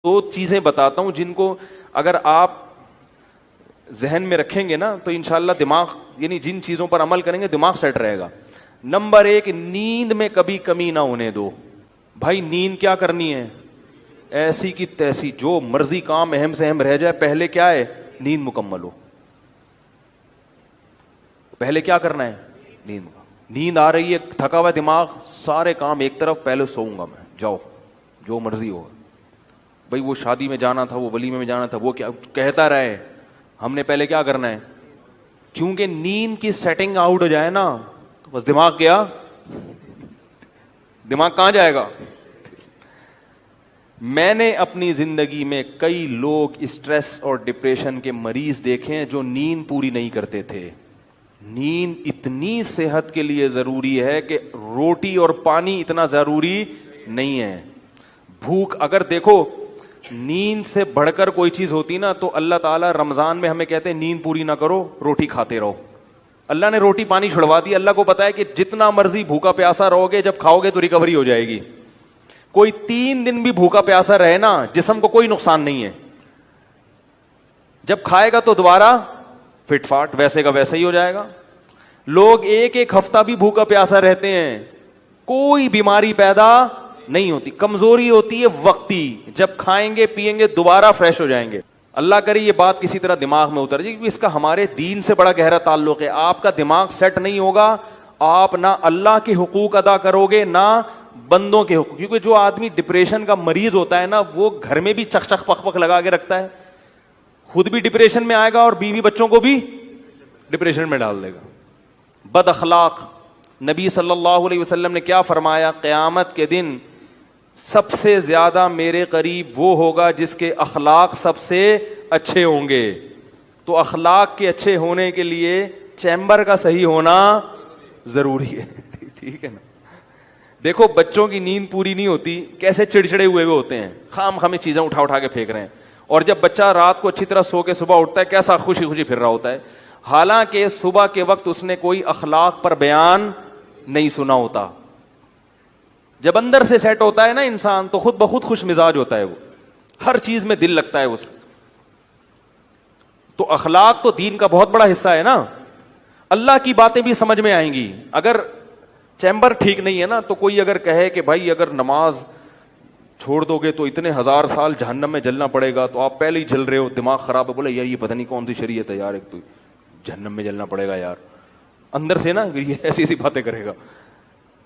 دو چیزیں بتاتا ہوں جن کو اگر آپ ذہن میں رکھیں گے نا تو انشاءاللہ دماغ یعنی جن چیزوں پر عمل کریں گے دماغ سیٹ رہے گا. نمبر 1, نیند میں کبھی کمی نہ ہونے دو. بھائی نیند کیا کرنی ہے؟ ایسی کی تیسی جو مرضی کام اہم سے اہم رہ جائے, پہلے کیا ہے؟ نیند مکمل ہو. پہلے کیا کرنا ہے؟ نیند آ رہی ہے, تھکا ہوا دماغ, سارے کام ایک طرف, پہلے سوؤں گا میں. جاؤ جو مرضی ہو. بھائی وہ شادی میں جانا تھا, وہ ولیمے میں جانا تھا, وہ کیا کہتا رہے, ہم نے پہلے کیا کرنا ہے؟ کیونکہ نیند کی سیٹنگ آؤٹ ہو جائے نا تو بس دماغ گیا. دماغ کہاں جائے گا؟ میں نے اپنی زندگی میں کئی لوگ اسٹریس اور ڈپریشن کے مریض دیکھے ہیں جو نیند پوری نہیں کرتے تھے. نیند اتنی صحت کے لیے ضروری ہے کہ روٹی اور پانی اتنا ضروری نہیں ہے. بھوک, اگر دیکھو نیند سے بڑھ کر کوئی چیز ہوتی نا تو اللہ تعالیٰ رمضان میں ہمیں کہتے ہیں نیند پوری نہ کرو, روٹی کھاتے رہو. اللہ نے روٹی پانی چھڑوا دی. اللہ کو پتا ہے کہ جتنا مرضی بھوکا پیاسا رہو گے, جب کھاؤ گے تو ریکوری ہو جائے گی. کوئی 3 دن بھی بھوکا پیاسا رہے نا, جسم کو کوئی نقصان نہیں ہے. جب کھائے گا تو دوبارہ فٹ فاٹ ویسے کا ویسا ہی ہو جائے گا. لوگ 1 ہفتہ بھی بھوکا پیاسا رہتے ہیں, کوئی بیماری پیدا نہیں ہوتی. کمزوری ہوتی ہے وقتی, جب کھائیں گے پیئیں گے دوبارہ فریش ہو جائیں گے. اللہ کرے یہ بات کسی طرح دماغ میں اتر جائے, کیونکہ اس کا ہمارے دین سے بڑا گہرا تعلق ہے. آپ کا دماغ سیٹ نہیں ہوگا, آپ نہ اللہ کے حقوق ادا کرو گے نہ بندوں کے حقوق. کیونکہ جو آدمی ڈپریشن کا مریض ہوتا ہے نا, وہ گھر میں بھی چک چک پک پک لگا کے رکھتا ہے, خود بھی ڈپریشن میں آئے گا اور بیوی بچوں کو بھی ڈپریشن میں ڈال دے گا. بد اخلاق, نبی صلی اللہ علیہ وسلم نے کیا فرمایا؟ قیامت کے دن سب سے زیادہ میرے قریب وہ ہوگا جس کے اخلاق سب سے اچھے ہوں گے. تو اخلاق کے اچھے ہونے کے لیے چیمبر کا صحیح ہونا ضروری ہے. ٹھیک ہے نا. دیکھو بچوں کی نیند پوری نہیں ہوتی, کیسے چڑچڑے ہوئے ہوتے ہیں, خام خامے چیزیں اٹھا اٹھا کے پھینک رہے ہیں. اور جب بچہ رات کو اچھی طرح سو کے صبح اٹھتا ہے, کیسا خوشی خوشی پھر رہا ہوتا ہے, حالانکہ صبح کے وقت اس نے کوئی اخلاق پر بیان نہیں سنا ہوتا. جب اندر سے سیٹ ہوتا ہے نا انسان تو خود بخود خوش مزاج ہوتا ہے, وہ ہر چیز میں دل لگتا ہے اس. تو اخلاق تو دین کا بہت بڑا حصہ ہے نا. اللہ کی باتیں بھی سمجھ میں آئیں گی. اگر چیمبر ٹھیک نہیں ہے نا تو کوئی اگر کہے کہ بھائی اگر نماز چھوڑ دو گے تو اتنے 1000 سال جہنم میں جلنا پڑے گا, تو آپ پہلے ہی جل رہے ہو, دماغ خراب ہے. بولے یار یہ پتہ نہیں کون سی شریعت ہے یار, ایک تو جہنم میں جلنا پڑے گا یار. اندر سے نا یہ ایسی ایسی باتیں کرے گا,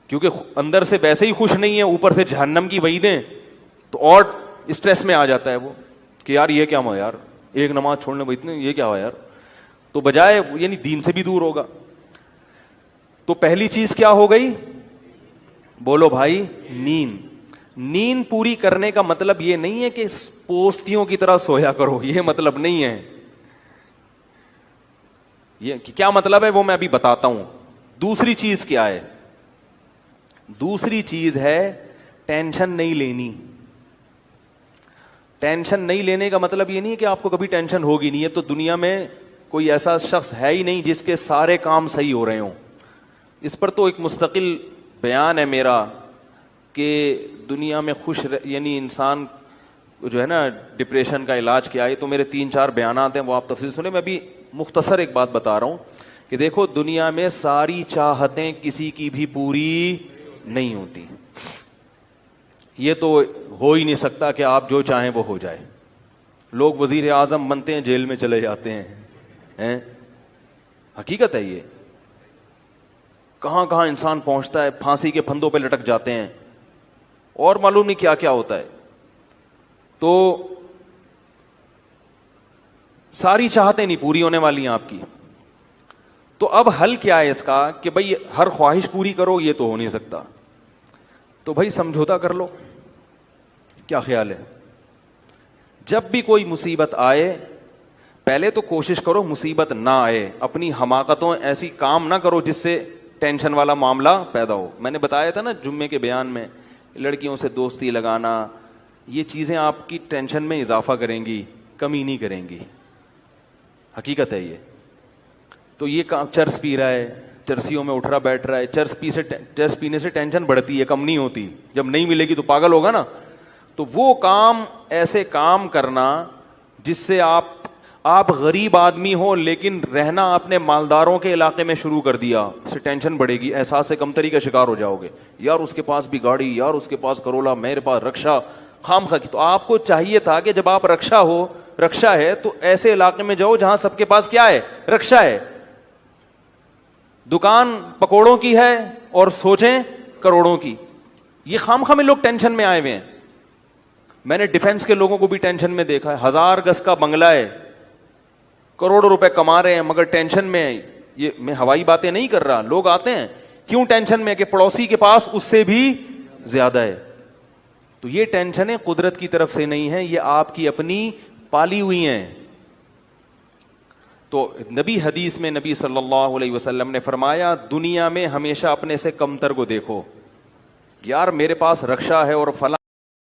کیونکہ اندر سے ویسے ہی خوش نہیں ہے, اوپر سے جہنم کی وعیدیں, تو اور اسٹریس میں آ جاتا ہے وہ کہ یار یہ کیا ہوا یار, ایک نماز چھوڑنے میں اتنے یہ کیا ہوا یار. تو بجائے یعنی دین سے بھی دور ہوگا. تو پہلی چیز کیا ہو گئی؟ بولو بھائی, نیند. نیند پوری کرنے کا مطلب یہ نہیں ہے کہ پوستیوں کی طرح سویا کرو, یہ مطلب نہیں ہے. یہ کیا مطلب ہے وہ میں ابھی بتاتا ہوں. دوسری چیز کیا ہے؟ دوسری چیز ہے ٹینشن نہیں لینی. ٹینشن نہیں لینے کا مطلب یہ نہیں ہے کہ آپ کو کبھی ٹینشن ہوگی نہیں. ہے تو دنیا میں کوئی ایسا شخص ہے ہی نہیں جس کے سارے کام صحیح ہو رہے ہوں. اس پر تو ایک مستقل بیان ہے میرا کہ دنیا میں یعنی انسان جو ہے نا ڈپریشن کا علاج کیا ہے. تو میرے 3-4 بیانات ہیں, وہ آپ تفصیل سنیں. میں ابھی مختصر ایک بات بتا رہا ہوں کہ دیکھو دنیا میں ساری چاہتیں کسی کی بھی پوری نہیں ہوتی. یہ تو ہو ہی نہیں سکتا کہ آپ جو چاہیں وہ ہو جائے. لوگ وزیر اعظم بنتے ہیں, جیل میں چلے جاتے ہیں. حقیقت ہے یہ. کہاں کہاں انسان پہنچتا ہے, پھانسی کے پھندوں پہ لٹک جاتے ہیں, اور معلوم نہیں کیا کیا ہوتا ہے. تو ساری چاہتیں نہیں پوری ہونے والی ہیں آپ کی. تو اب حل کیا ہے اس کا کہ بھئی ہر خواہش پوری کرو, یہ تو ہو نہیں سکتا. تو بھائی سمجھوتا کر لو. کیا خیال ہے؟ جب بھی کوئی مصیبت آئے پہلے تو کوشش کرو مصیبت نہ آئے. اپنی حماقتوں ایسی کام نہ کرو جس سے ٹینشن والا معاملہ پیدا ہو. میں نے بتایا تھا نا جمعے کے بیان میں, لڑکیوں سے دوستی لگانا, یہ چیزیں آپ کی ٹینشن میں اضافہ کریں گی, کمی نہیں کریں گی. حقیقت ہے یہ. تو یہ چرس پی رہا ہے, چرسیوں میں اٹھ رہا بیٹھ رہا ہے, چرس پینے سے ٹینشن بڑھتی ہے, کم نہیں ہوتی. جب نہیں ملے گی تو پاگل ہوگا نا. تو وہ کام، ایسے کام کرنا جس سے آپ غریب آدمی ہو لیکن رہنا اپنے مالداروں کے علاقے میں شروع کر دیا، اس سے ٹینشن بڑھے گی، احساس کمتری کا شکار ہو جاؤ گے، یار اس کے پاس بھی گاڑی، یار اس کے پاس کرولا، میرے پاس رکشا، خام خا کی۔ تو آپ کو چاہیے تھا کہ جب آپ رکشا ہے تو ایسے علاقے میں جاؤ جہاں سب کے پاس کیا ہے؟ رکشا ہے، دکان پکوڑوں کی ہے اور سوچیں کروڑوں کی۔ یہ خام خواہ میں لوگ ٹینشن میں آئے ہوئے ہیں۔ میں نے ڈیفنس کے لوگوں کو بھی ٹینشن میں دیکھا ہے، 1000 گز کا بنگلہ ہے، کروڑوں روپے کما رہے ہیں مگر ٹینشن میں ہے۔ یہ میں ہوائی باتیں نہیں کر رہا، لوگ آتے ہیں کیوں ٹینشن میں کہ پڑوسی کے پاس اس سے بھی زیادہ ہے۔ تو یہ ٹینشنیں قدرت کی طرف سے نہیں ہیں، یہ آپ کی اپنی پالی ہوئی ہیں۔ تو نبی حدیث میں نبی صلی اللہ علیہ وسلم نے فرمایا دنیا میں ہمیشہ اپنے سے کمتر کو دیکھو، یار میرے پاس رکشا ہے اور فلاں